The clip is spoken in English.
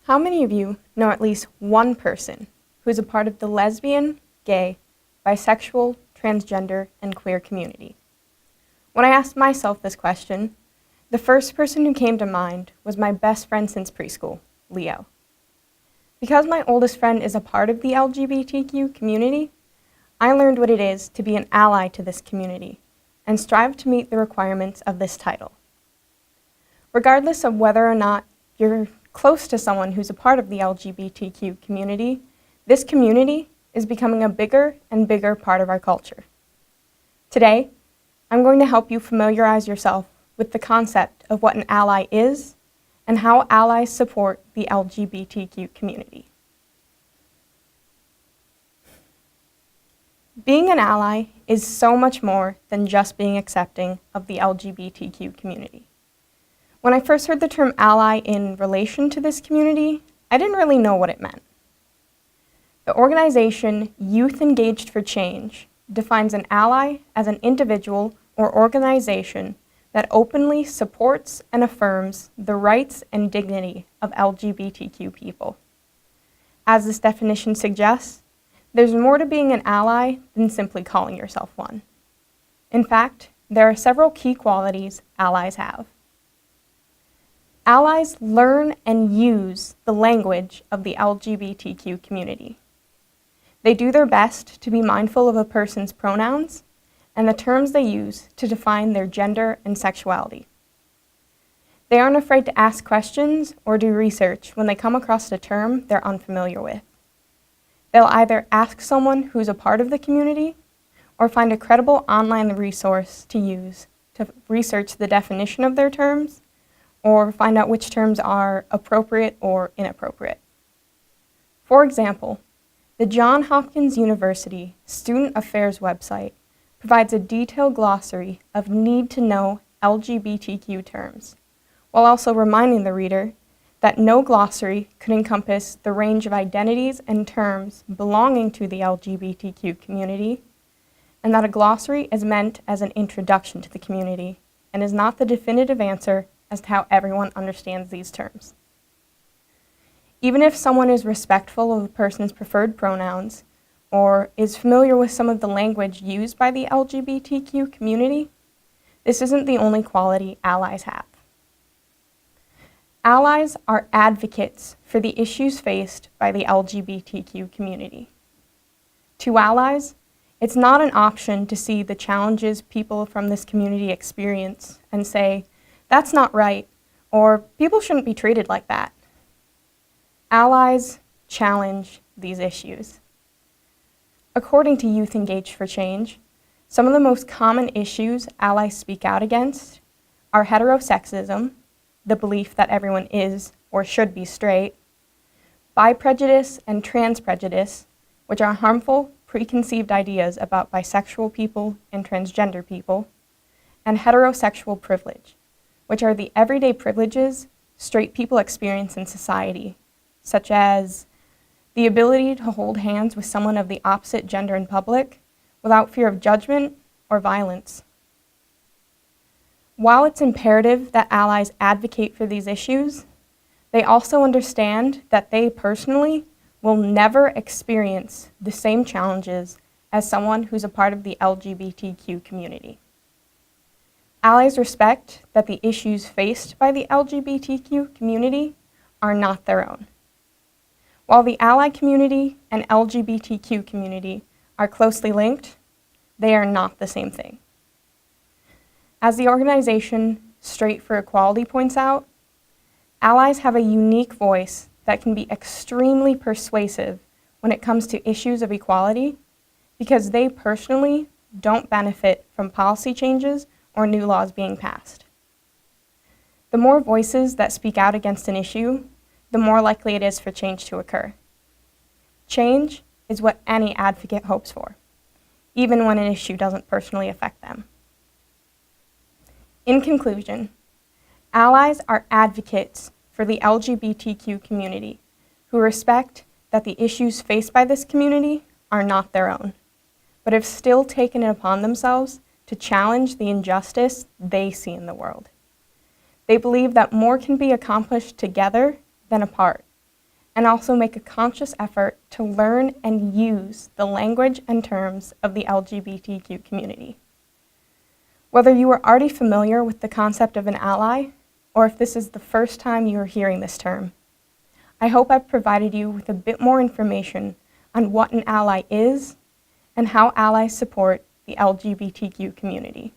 How many of you know at least one person who is a part of the lesbian, gay, bisexual, transgender, and queer community? When I asked myself this question, the first person who came to mind was my best friend since preschool, Leo. Because my oldest friend is a part of the LGBTQ community, I learned what it is to be an ally to this community and strive to meet the requirements of this title. Regardless of whether or not you're close to someone who's a part of the LGBTQ community, this community is becoming a bigger and bigger part of our culture. Today, I'm going to help you familiarize yourself with the concept of what an ally is and how allies support the LGBTQ community. Being an ally is so much more than just being accepting of the LGBTQ community. When I first heard the term ally in relation to this community, I didn't really know what it meant. The organization Youth Engaged for Change defines an ally as an individual or organization that openly supports and affirms the rights and dignity of LGBTQ people. As this definition suggests, there's more to being an ally than simply calling yourself one. In fact, there are several key qualities allies have. Allies learn and use the language of the LGBTQ community. They do their best to be mindful of a person's pronouns and the terms they use to define their gender and sexuality. They aren't afraid to ask questions or do research when they come across a term they're unfamiliar with. They'll either ask someone who's a part of the community or find a credible online resource to use to research the definition of their terms or find out which terms are appropriate or inappropriate. For example, the Johns Hopkins University Student Affairs website provides a detailed glossary of need-to-know LGBTQ terms, while also reminding the reader that no glossary could encompass the range of identities and terms belonging to the LGBTQ community, and that a glossary is meant as an introduction to the community and is not the definitive answer as to how everyone understands these terms. Even if someone is respectful of a person's preferred pronouns or is familiar with some of the language used by the LGBTQ community, this isn't the only quality allies have. Allies are advocates for the issues faced by the LGBTQ community. To allies, it's not an option to see the challenges people from this community experience and say, "That's not right," or "People shouldn't be treated like that." Allies challenge these issues. According to Youth Engaged for Change, some of the most common issues allies speak out against are heterosexism, the belief that everyone is or should be straight, bi prejudice and trans prejudice, which are harmful, preconceived ideas about bisexual people and transgender people, and heterosexual privilege, which are the everyday privileges straight people experience in society, such as the ability to hold hands with someone of the opposite gender in public without fear of judgment or violence. While it's imperative that allies advocate for these issues, they also understand that they personally will never experience the same challenges as someone who's a part of the LGBTQ community. Allies respect that the issues faced by the LGBTQ community are not their own. While the ally community and LGBTQ community are closely linked, they are not the same thing. As the organization Straight for Equality points out, allies have a unique voice that can be extremely persuasive when it comes to issues of equality because they personally don't benefit from policy changes or new laws being passed. The more voices that speak out against an issue, the more likely it is for change to occur. Change is what any advocate hopes for, even when an issue doesn't personally affect them. In conclusion, allies are advocates for the LGBTQ community who respect that the issues faced by this community are not their own, but have still taken it upon themselves to challenge the injustice they see in the world. They believe that more can be accomplished together than apart, and also make a conscious effort to learn and use the language and terms of the LGBTQ community. Whether you are already familiar with the concept of an ally, or if this is the first time you are hearing this term, I hope I've provided you with a bit more information on what an ally is and how allies support the LGBTQ community.